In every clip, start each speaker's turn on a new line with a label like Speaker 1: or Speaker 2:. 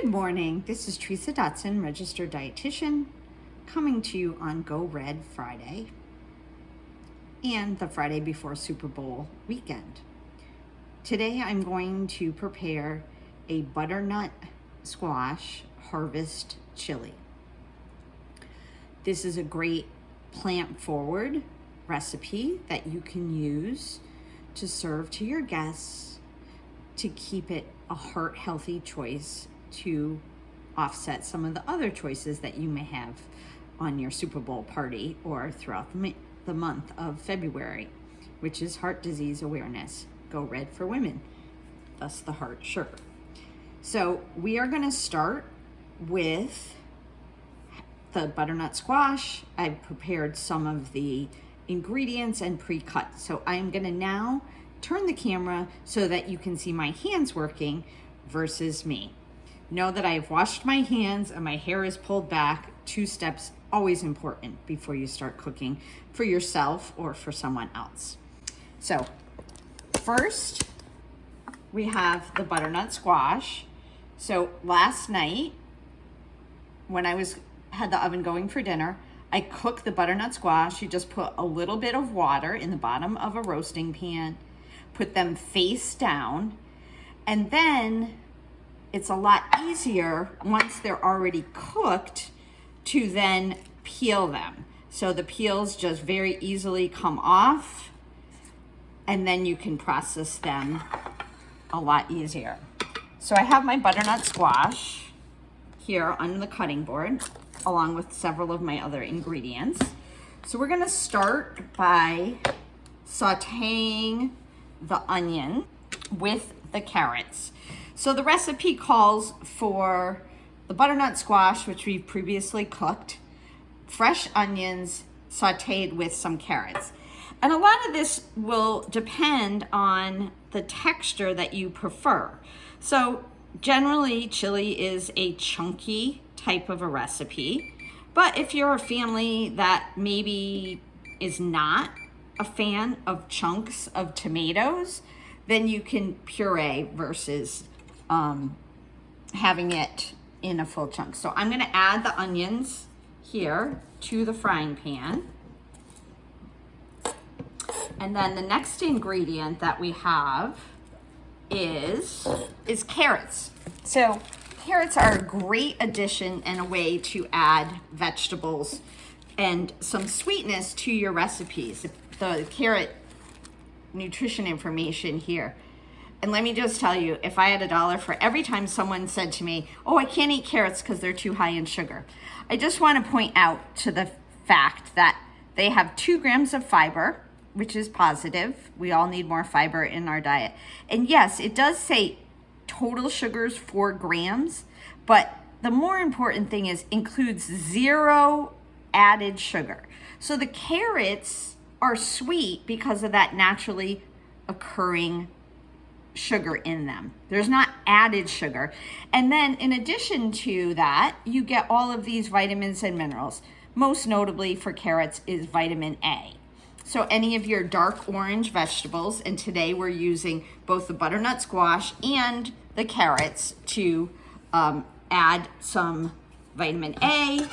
Speaker 1: Good morning. This is Teresa Dotson, registered dietitian, coming to you on Go Red Friday and the Friday before Super Bowl weekend. Today I'm going to prepare a Butternut Squash Harvest Chili. This is a great plant-forward recipe that you can use to serve to your guests to keep it a heart-healthy choice to offset some of the other choices that you may have on your Super Bowl party or throughout the month of February, which is Heart Disease Awareness. Go Red for Women, thus the heart shirt. So we are going to start with the butternut squash. I've prepared some of the ingredients and pre-cut. So I'm going to now turn the camera so that you can see my hands working versus me. Know that I've washed my hands and my hair is pulled back. 2 steps, always important before you start cooking for yourself or for someone else. So first, we have the butternut squash. So last night, when I had the oven going for dinner, I cooked the butternut squash. You just put a little bit of water in the bottom of a roasting pan, put them face down, and then it's a lot easier once they're already cooked to then peel them. So the peels just very easily come off, and then you can process them a lot easier. So I have my butternut squash here on the cutting board, along with several of my other ingredients. So we're gonna start by sauteing the onion with the carrots. So the recipe calls for the butternut squash, which we've previously cooked, fresh onions sauteed with some carrots. And a lot of this will depend on the texture that you prefer. So generally, chili is a chunky type of a recipe, but if you're a family that maybe is not a fan of chunks of tomatoes, then you can puree versus having it in a full chunk. So I'm going to add the onions here to the frying pan. And then the next ingredient that we have is carrots. So carrots are a great addition and a way to add vegetables and some sweetness to your recipes. The carrot nutrition information here. And let me just tell you, if I had $1 for every time someone said to me, oh, I can't eat carrots because they're too high in sugar, I just want to point out to the fact that they have 2 grams of fiber, which is positive. We all need more fiber in our diet. And yes, it does say total sugars 4 grams, but the more important thing is includes 0 added sugar. So the carrots are sweet because of that naturally occurring sugar in them. There's not added sugar. And then in addition to that, you get all of these vitamins and minerals. Most notably for carrots is vitamin A. So any of your dark orange vegetables, and today we're using both the butternut squash and the carrots to add some vitamin A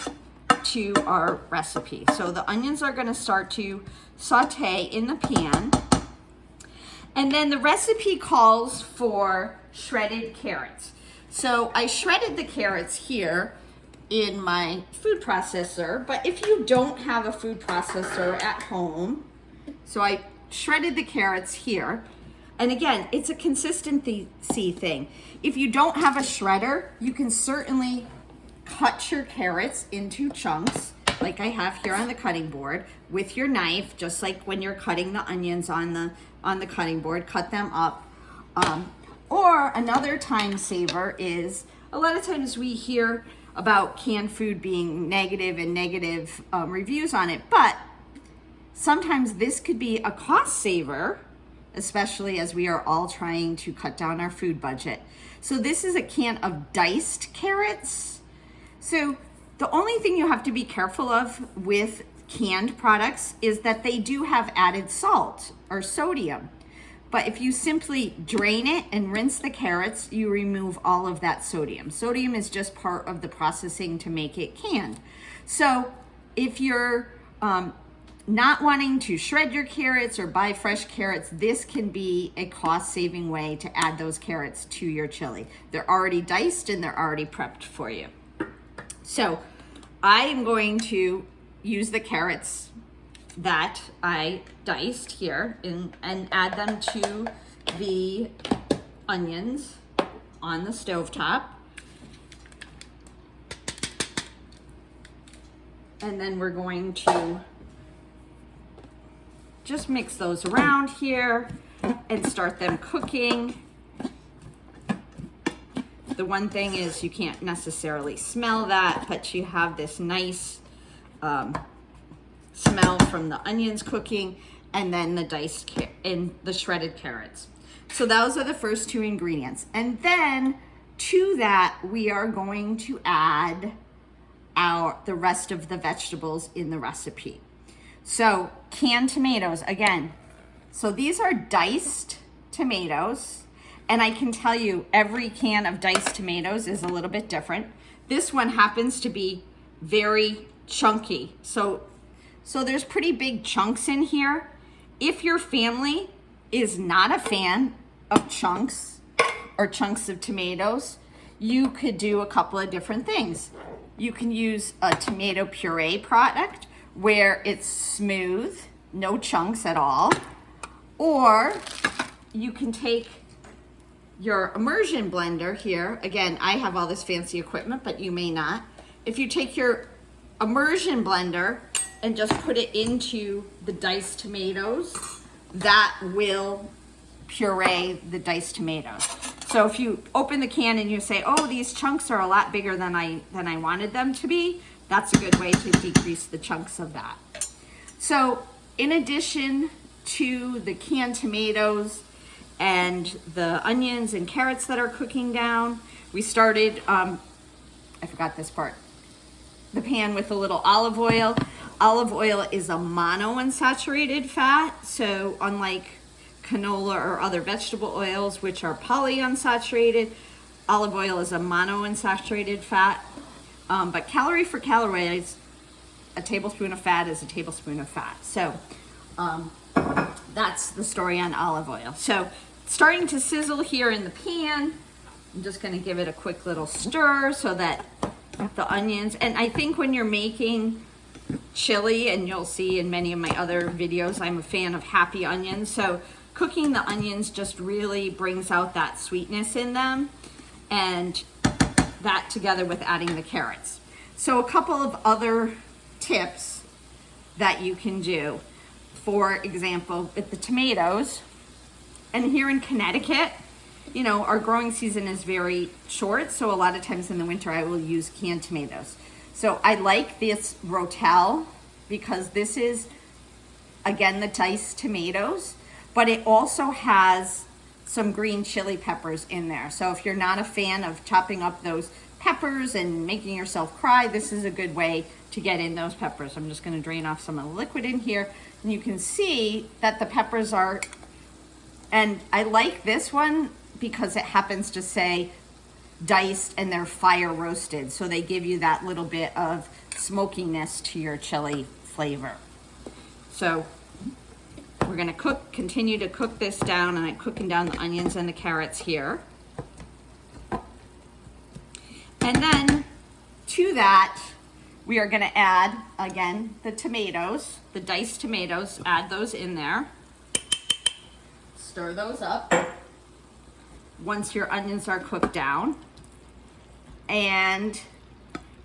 Speaker 1: to our recipe. So the onions are going to start to saute in the pan. And then the recipe calls for shredded carrots. So I shredded the carrots here in my food processor, but if you don't have a food processor at home, so I shredded the carrots here. And again, it's a consistency thing. If you don't have a shredder, you can certainly cut your carrots into chunks, like I have here on the cutting board, with your knife, just like when you're cutting the onions on the cutting board, cut them up. Or another time saver is, a lot of times we hear about canned food being negative reviews on it, but sometimes this could be a cost saver, especially as we are all trying to cut down our food budget. So this is a can of diced carrots. So the only thing you have to be careful of with canned products is that they do have added salt or sodium. But if you simply drain it and rinse the carrots, you remove all of that sodium. Sodium is just part of the processing to make it canned. So if you're not wanting to shred your carrots or buy fresh carrots, this can be a cost-saving way to add those carrots to your chili. They're already diced and they're already prepped for you. So I am going to use the carrots that I diced here and add them to the onions on the stovetop. And then we're going to just mix those around here and start them cooking. The one thing is you can't necessarily smell that, but you have this nice smell from the onions cooking and then the diced and the shredded carrots. So those are the first two ingredients. And then to that, we are going to add the rest of the vegetables in the recipe. So canned tomatoes, again, so these are diced tomatoes, and I can tell you every can of diced tomatoes is a little bit different. This one happens to be very chunky. So there's pretty big chunks in here. If your family is not a fan of chunks or chunks of tomatoes, you could do a couple of different things. You can use a tomato puree product where it's smooth, no chunks at all. Or you can take your immersion blender here. Again, I have all this fancy equipment, but you may not. If you take your immersion blender and just put it into the diced tomatoes, that will puree the diced tomatoes. So if you open the can and you say, oh, these chunks are a lot bigger than I wanted them to be, that's a good way to decrease the chunks of that. So in addition to the canned tomatoes and the onions and carrots that are cooking down, we started, I forgot this part, the pan with a little olive oil. Olive oil is a monounsaturated fat, so unlike canola or other vegetable oils, which are polyunsaturated, olive oil is a monounsaturated fat. But calorie for calorie, a tablespoon of fat is a tablespoon of fat. So that's the story on olive oil. So it's starting to sizzle here in the pan. I'm just going to give it a quick little stir so that the onions, and I think when you're making chili, and you'll see in many of my other videos, I'm a fan of happy onions. So cooking the onions just really brings out that sweetness in them, and that together with adding the carrots. So a couple of other tips that you can do. For example, with the tomatoes, and here in Connecticut, you know, our growing season is very short, so a lot of times in the winter I will use canned tomatoes. So I like this Rotel because this is, again, the diced tomatoes, but it also has some green chili peppers in there. So if you're not a fan of chopping up those peppers and making yourself cry, this is a good way to get in those peppers. I'm just gonna drain off some of the liquid in here, and you can see that the peppers are, and I like this one because it happens to say diced and they're fire roasted, so they give you that little bit of smokiness to your chili flavor. So we're gonna continue to cook this down, and I'm cooking down the onions and the carrots here. And then to that, we are gonna add, again, the tomatoes, the diced tomatoes, add those in there. Stir those up once your onions are cooked down. And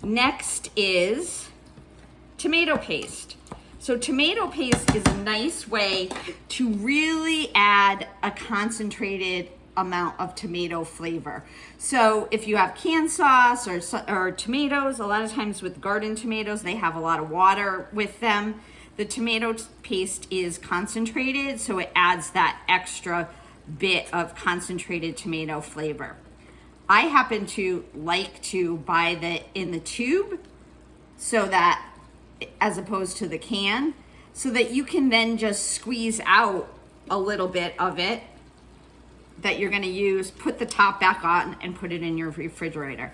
Speaker 1: next is tomato paste. So tomato paste is a nice way to really add a concentrated amount of tomato flavor. So if you have canned sauce or tomatoes, a lot of times with garden tomatoes, they have a lot of water with them. The tomato paste is concentrated, so it adds that extra bit of concentrated tomato flavor. I happen to like to buy in the tube, so that, as opposed to the can, so that you can then just squeeze out a little bit of it that you're gonna use, put the top back on and put it in your refrigerator.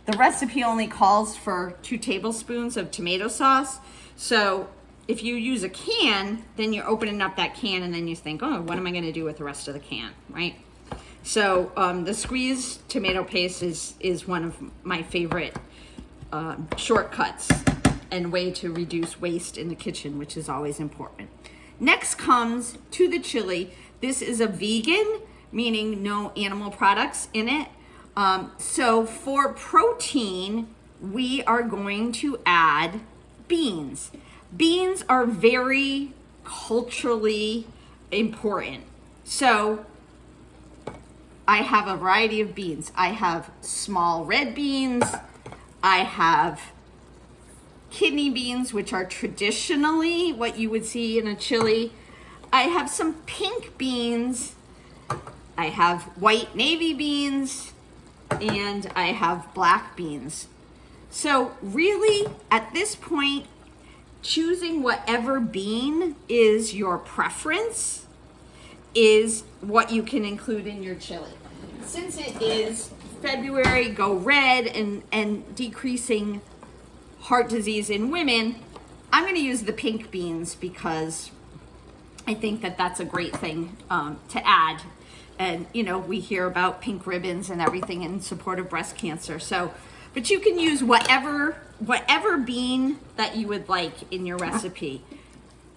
Speaker 1: The recipe only calls for 2 tablespoons of tomato sauce. So if you use a can, then you're opening up that can and then you think, oh, what am I gonna do with the rest of the can, right? So the squeezed tomato paste is one of my favorite shortcuts and way to reduce waste in the kitchen, which is always important. Next comes to the chili. This is a vegan, meaning no animal products in it. So for protein, we are going to add beans. Beans are very culturally important. So I have a variety of beans. I have small red beans. I have kidney beans, which are traditionally what you would see in a chili. I have some pink beans. I have white navy beans, and I have black beans. So really, at this point, choosing whatever bean is your preference is what you can include in your chili. Since it is February, go red, and decreasing heart disease in women, I'm going to use the pink beans because I think that that's a great thing to add. And, you know, we hear about pink ribbons and everything in support of breast cancer. So, but you can use whatever bean that you would like in your recipe.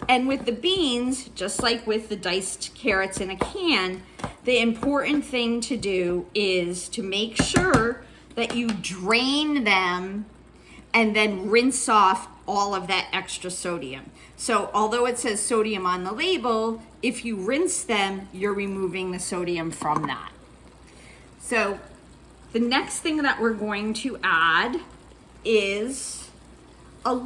Speaker 1: And with the beans, just like with the diced carrots in a can, the important thing to do is to make sure that you drain them and then rinse off all of that extra sodium. So although it says sodium on the label, if you rinse them, you're removing the sodium from that. So the next thing that we're going to add is a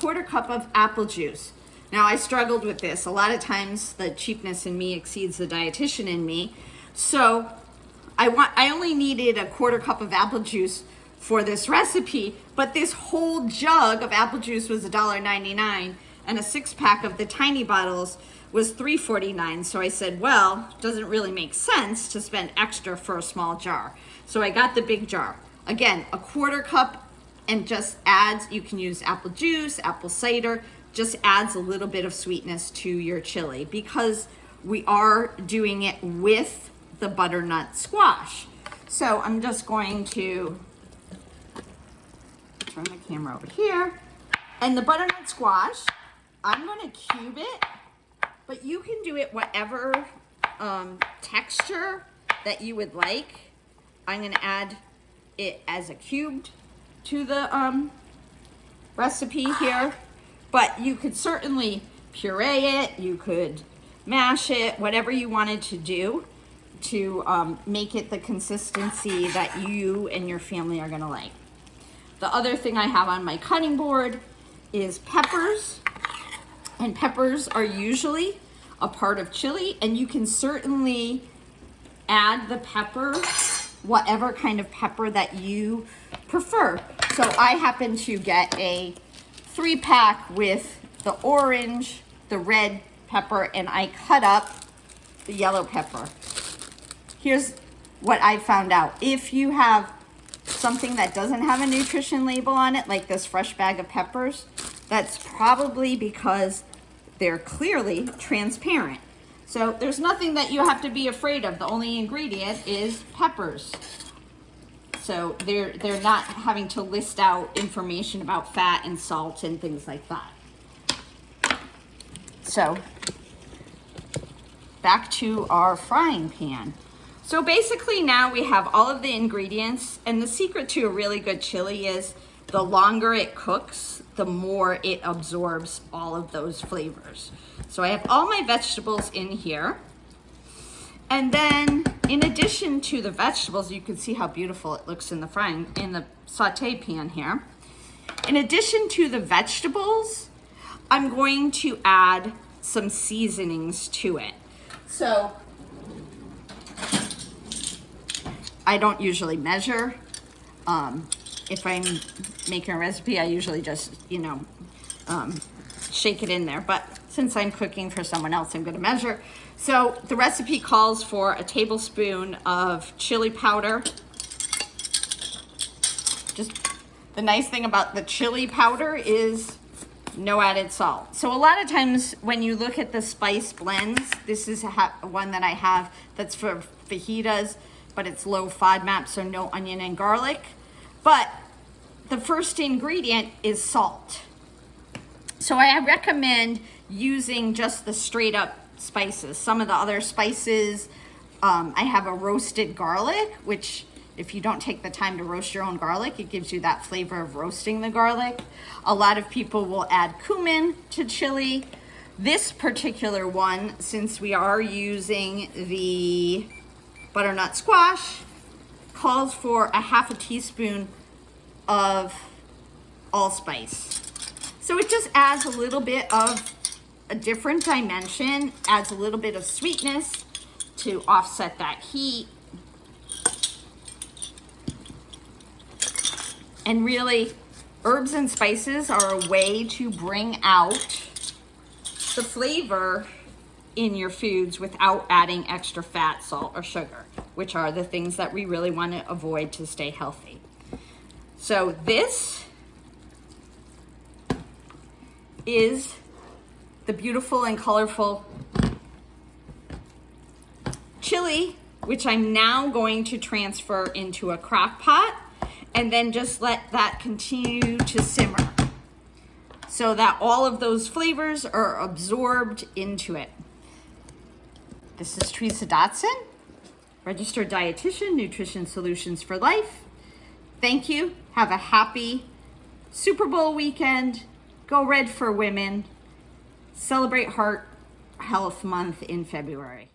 Speaker 1: quarter cup of apple juice. Now I struggled with this. A lot of times the cheapness in me exceeds the dietitian in me. So I only needed a quarter cup of apple juice for this recipe, but this whole jug of apple juice was $1.99 and a 6-pack of the tiny bottles was $3.49. So I said, well, it doesn't really make sense to spend extra for a small jar. So I got the big jar. Again, a quarter cup, and just adds, you can use apple juice, apple cider, just adds a little bit of sweetness to your chili because we are doing it with the butternut squash. So I'm just going to turn the camera over here. And the butternut squash, I'm going to cube it, but you can do it whatever texture that you would like. I'm going to add it as a cubed to the recipe here, but you could certainly puree it, you could mash it, whatever you wanted to do to make it the consistency that you and your family are going to like. The other thing I have on my cutting board is peppers, and peppers are usually a part of chili, and you can certainly add the pepper, whatever kind of pepper that you prefer. So I happen to get a 3-pack with the orange, the red pepper, and I cut up the yellow pepper. Here's what I found out. If you have something that doesn't have a nutrition label on it, like this fresh bag of peppers, that's probably because they're clearly transparent. So there's nothing that you have to be afraid of. The only ingredient is peppers. So they're not having to list out information about fat and salt and things like that. So back to our frying pan. So basically now we have all of the ingredients, and the secret to a really good chili is the longer it cooks, the more it absorbs all of those flavors. So I have all my vegetables in here. And then in addition to the vegetables, you can see how beautiful it looks in the saute pan here. In addition to the vegetables, I'm going to add some seasonings to it. So I don't usually measure. If I'm making a recipe, I usually just, shake it in there. But since I'm cooking for someone else, I'm gonna measure. So the recipe calls for a tablespoon of chili powder. Just the nice thing about the chili powder is no added salt. So a lot of times when you look at the spice blends, this is one that I have that's for fajitas, but it's low FODMAP, so no onion and garlic. But the first ingredient is salt. So I recommend using just the straight up spices. Some of the other spices, I have a roasted garlic, which if you don't take the time to roast your own garlic, it gives you that flavor of roasting the garlic. A lot of people will add cumin to chili. This particular one, since we are using the butternut squash, calls for a half a teaspoon of allspice. So it just adds a little bit of a different dimension, adds a little bit of sweetness to offset that heat. And really, herbs and spices are a way to bring out the flavor in your foods without adding extra fat, salt, or sugar, which are the things that we really want to avoid to stay healthy. So this is the beautiful and colorful chili, which I'm now going to transfer into a crock pot and then just let that continue to simmer so that all of those flavors are absorbed into it. This is Teresa Dotson, registered dietitian, Nutrition Solutions for Life. Thank you. Have a happy Super Bowl weekend. Go Red for Women. Celebrate Heart Health Month in February.